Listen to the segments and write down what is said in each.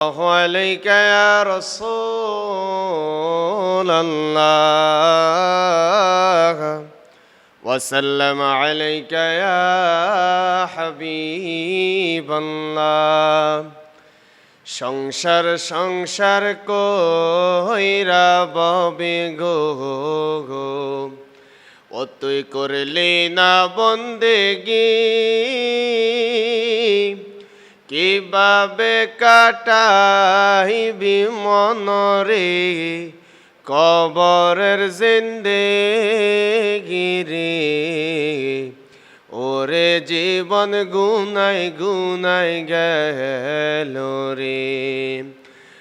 عليك يا رسول الله وسلم عليك يا حبيب الله সংসার সংসার কইরা ববে গো ও তুই করলি না বন্দেগি কিভাবে কাটাইবি মনরে কবরের জিন্দেগি রে ওরে জীবন গুনাই গুনাই গেল রে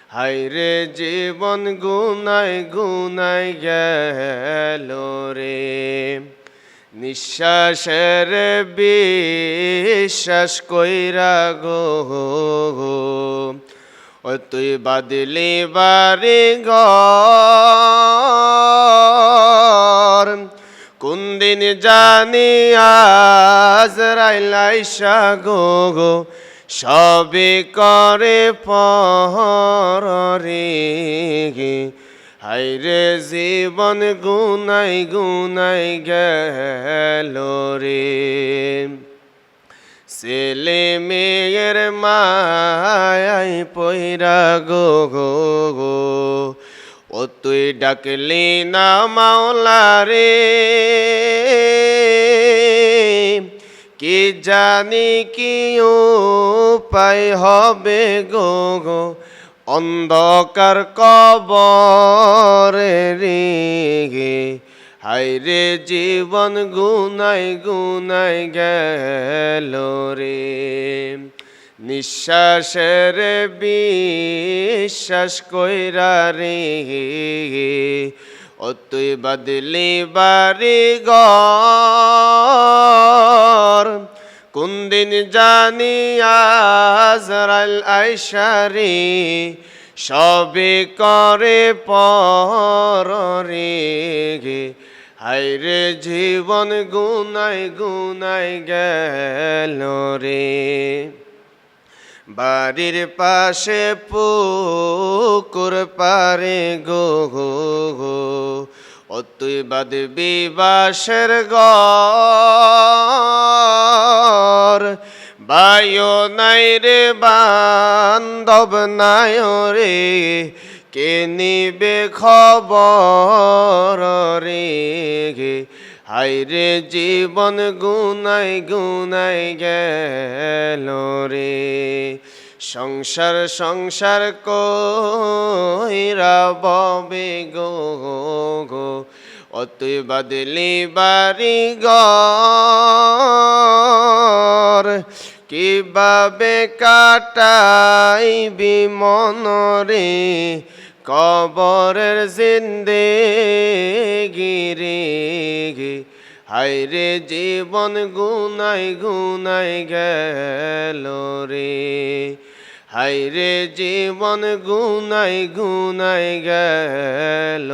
হায়রে জীবন গুনাই গুনাই গেল রে নিঃশ্বাসের বিশ্বাস কইরা গো ও তুই বাদলি বাড়ি ঘর কোন দিন জানি আজরাইল আইসা গো সবে করে পরে হায়রে জীবন গুনাই গুনাই গেল রে ছেলে মেয়ের মায়াই পয়রা গো ও তুই ডাকলি না মাওলা রে কি জানি কি উপায় হবে গো অন্ধকার কবরে রে হায়রে জীবন গুনাই গুনাই গেল রে নিঃশ্বাসের বিশ্বাস কইরা রে ও তুই বাদলি বাড়ি ঘর কোন দিন জানি আজরাইল আইসা রে সবে করে পরে হায়রে জীবন গুনাই গুনাই গেল রে বাড়ির পাশে পুকুর পারে গো ও তুই বাঁধবি বাঁশের ঘর বায়ু নাই রে বান্ধব নাই রে কে নিবে খবর রে হায়রে জীবন গুনাই গুনাই গেল রে সংসার সংসার কইরা ববে গো ও তুই বাদলি বাড়ি ঘর কিভাবে কাটাইবি মনরে কবরের জিন্দেগি রে হায়রে জীবন গুনাই গুনাই গেল রে হায়রে জীবন গুনাই গুনাই গেল